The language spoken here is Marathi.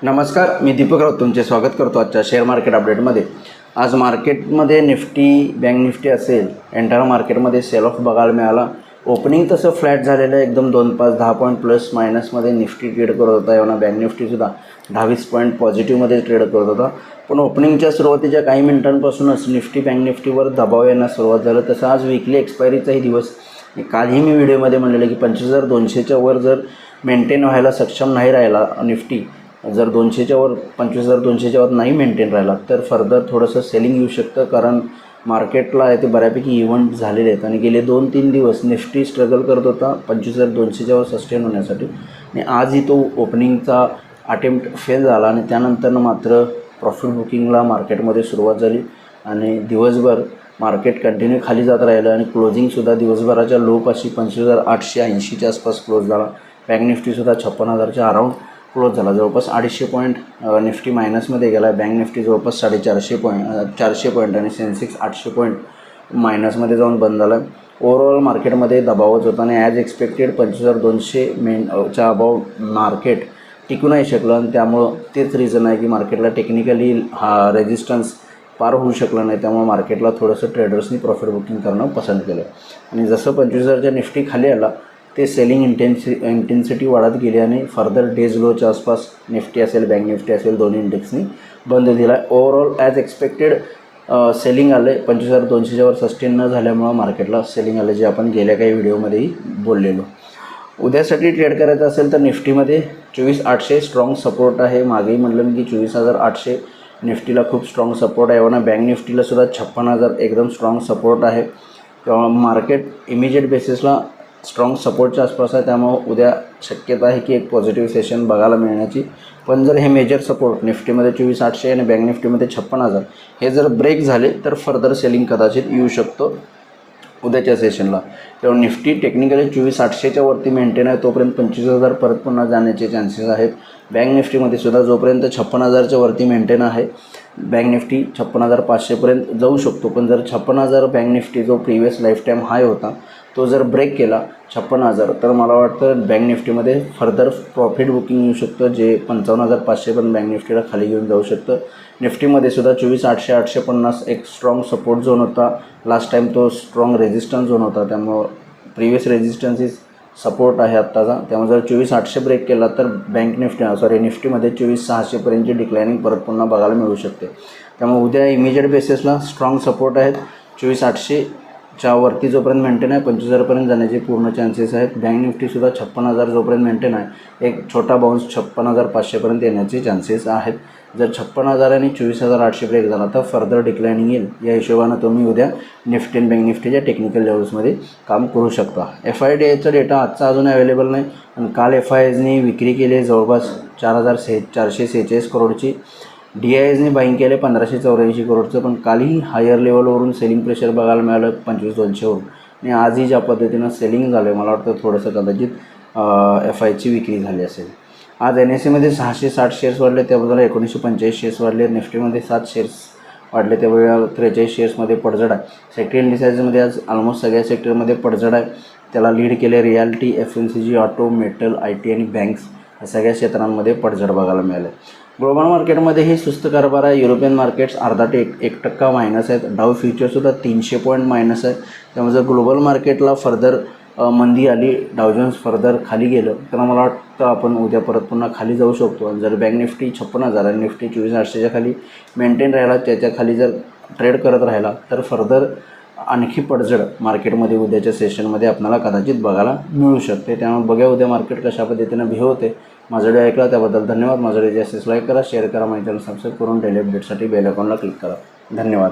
नमस्कार, मी दीपक राऊत तुमचे स्वागत करतो आजच्या शेअर मार्केट अपडेटमध्ये। आज मार्केटमध्ये निफ्टी, बँक निफ्टी असेल, एंटायर मार्केटमध्ये सेल ऑफ बघायला मिळाला। ओपनिंग तसं फ्लॅट झालेलं आहे, एकदम 2-5-10 पॉईंट प्लस मायनसमध्ये निफ्टी ट्रेड करत होता। एवढा बँक निफ्टीसुद्धा 10-20 पॉईंट पॉझिटिव्हमध्ये ट्रेड करत होता। पण ओपनिंगच्या सुरुवातीच्या काही मिनिटांपासूनच निफ्टी, बँक निफ्टीवर दबाव येण्यास सुरुवात झालं। तसं आज वीकली एक्सपायरीचाही दिवस, कालही मी व्हिडिओमध्ये म्हणलेलं की 25,200च्या वर जर मेंटेन व्हायला सक्षम नाही राहिला निफ्टी, जर 200च्या वर 25,200च्या वर नाही मेंटेन राहिला तर फर्दर थोडंसं सेलिंग येऊ शकतं। कारण मार्केटला आहे ते बऱ्यापैकी इव्हेंट झालेले आहेत आणि गेले 2-3 दिवस निफ्टी स्ट्रगल करत होता 25,200च्या वर सस्टेन होण्यासाठी। आणि आजही तो ओपनिंगचा अटेम्प्ट फेल झाला आणि त्यानंतर मात्र प्रॉफिट बुकिंगला मार्केटमध्ये सुरुवात झाली आणि दिवसभर मार्केट कंटिन्यू खाली जात राहिलं आणि क्लोजिंगसुद्धा दिवसभराच्या लोपाशी 25,880च्या आसपास क्लोज झाला। बँक निफ्टीसुद्धा 56,000च्या अराउंड क्लोज झाला। जवळपास 250 पॉईंट निफ्टी मायनसमध्ये गेला। बँक निफ्टी जवळपास 450 पॉईंट आणि सेन्सेक्स 800 पॉईंट मायनसमध्ये जाऊन बंद झाला। ओव्हरऑल मार्केटमध्ये दबावच होता आणि ॲज एक्सपेक्टेड 25,200च्या अबाव मार्केट टिकू नाही शकलं आणि त्यामुळं तेच रिझन आहे की मार्केटला टेक्निकली हा रेजिस्टन्स पार होऊ शकलं नाही। त्यामुळे मार्केटला थोडंसं ट्रेडर्सनी प्रॉफिट बुकिंग करणं पसंत केलं आणि जसं 25,000च्या निफ्टी खाली आला ते सेलिंग इंटेन्सिटी वाढत गेली आणि फर्दर डेज लोच्या आसपास निफ्टी असेल, बँक निफ्टी असेल, दोन्ही इंडेक्सनी बंद दिला। ओव्हरऑल ॲज एक्सपेक्टेड सेलिंग आलं आहे। 25,200च्या वर सस्टेन न झाल्यामुळं मार्केटला सेलिंग आलं, जे आपण गेल्या काही व्हिडिओमध्येही बोललेलो। उद्यासाठी ट्रेड करायचं असेल तर निफ्टीमध्ये 24,800 स्ट्रॉंग सपोर्ट आहे। मागेही म्हटलं मी की 24,800 निफ्टीला खूप स्ट्रॉंग सपोर्ट आहे। ना बँक निफ्टीला सुद्धा 56,000 एकदम स्ट्रॉंग सपोर्ट आहे। तेव्हा मार्केट इमिजिएट बेसिसला स्ट्रॉंग सपोर्टच्या आसपास आहे। त्यामुळे उद्या शक्यता आहे की एक पॉझिटिव्ह सेशन बघायला मिळण्याची। पण जर हे मेजर सपोर्ट निफ्टीमध्ये 24,800 आणि बँक निफ्टीमध्ये 56,000 हे जर ब्रेक झाले तर फर्दर सेलिंग कदाचित येऊ शकतो उद्याच्या सेशनला। तेव्हा निफ्टी टेक्निकली 24,800च्या वरती मेंटेन आहे तोपर्यंत 25,000 परत पुन्हा जाण्याचे चान्सेस आहेत। बँक निफ्टीमध्ये सुद्धा जोपर्यंत 56,000च्या वरती मेंटेन आहे, बँक निफ्टी 56,500पर्यंत जाऊ शकतो। पण जर 56,000 बँक निफ्टी जो प्रिव्हियस लाईफ टाईम हाय होता तो जर ब्रेक केला 56,000 तर मला वाटतं बँक निफ्टीमध्ये फर्दर प्रॉफिट बुकिंग येऊ शकतं, जे 55,500 पण बँक निफ्टीला खाली घेऊन जाऊ शकतं। निफ्टीमध्ये सुद्धा 24,800 850 एक स्ट्रॉंग सपोर्ट झोन होता लास्ट टाईम, तो स्ट्रॉंग रेजिस्टन्स झोन होता। त्यामुळं प्रिव्हियस रेजिस्टन्स इज सपोर्ट आहे आत्ताचा। त्यामुळे जर 24,800 ब्रेक केला तर निफ्टीमध्ये 24,600पर्यंतची डिक्लायनिंग परत पुन्हा बघायला मिळू शकते। त्यामुळे उद्या इमिजिएट बेसिसला स्ट्रॉंग सपोर्ट आहेत। 24,800च्या वरती जोपर्यंत मेंटेन आहे 25,000पर्यंत जाण्याचे पूर्ण चान्सेस आहेत। बँक निफ्टीसुद्धा 56,000 जोपर्यंत मेंटेन आहे एक छोटा बाउन्स 56,500पर्यंत येण्याचे चान्सेस आहेत। जर 56,000 आणि 24,800 ब्रेक झाला तर फर्दर डिक्लायनिंग येईल। या हिशोबानं तुम्ही उद्या निफ्टी आणि बँक निफ्टीच्या टेक्निकल लेवल्समध्ये काम करू शकता। FIDIचा डेटा आजचा अजून अवेलेबल नाही आणि काल FISनी विक्री केली जवळपास 4,446 करोडची। DISनी बाईंग केले 1,584 करोडचं। पण कालही हायर लेवलवरून सेलिंग प्रेशर बघायला मिळालं 25,200वरून आणि आजही ज्या पद्धतीनं सेलिंग झालं आहे मला वाटतं थोडंसं कदाचित FIची विक्री झाली असेल। आज NSEमध्ये 660 शेअर्स वाढले, त्याबद्दल 1985 शेअर्स वाढले। निफ्टीमध्ये 7 शेअर्स वाढले, त्यावेळी 43 शेअर्समध्ये पडझड आहे। सेक्टर इंडिसाइजमध्ये आज ऑलमोस्ट सगळ्या सेक्टरमध्ये पडझड आहे। त्याला लीड केले reality, FMCG, auto, metal, IT आणि बँक्स या सगळ्या क्षेत्रांमध्ये पडझड बघायला मिळाले। ग्लोबल मार्केटमध्येही सुस्त कारभार आहे। युरोपियन मार्केट्स 1% मायनस आहेत। डाव फ्युचरसुद्धा 300 पॉईंट मायनस आहे। त्यामुळे जर ग्लोबल मार्केटला फर्दर मंदी आली, डाव जोन्स फर्दर खाली गेलं तर मला वाटतं आपण उद्या परत पुन्हा खाली जाऊ शकतो। आणि जर बँक निफ्टी 56,000 आणि निफ्टी 24,800च्या खाली मेंटेन राहिला, त्याच्या खाली जर ट्रेड करत राहिला तर फर्दर आणखी पडझड मार्केटमध्ये उद्याच्या सेशनमध्ये आपल्याला कदाचित बघायला मिळू शकते। त्यामुळे बघा उद्या मार्केट कशा पद्धतीनं बिहेव होते। माझा व्हिडिओ ऐकला त्याबद्दल धन्यवाद। माझा व्हिडिओ जास्तीत लाईक करा, शेअर करा, माझ्या चॅनल सबस्क्राईब करून डेली अपडेटसाठी बेल आयकॉनला क्लिक करा। धन्यवाद।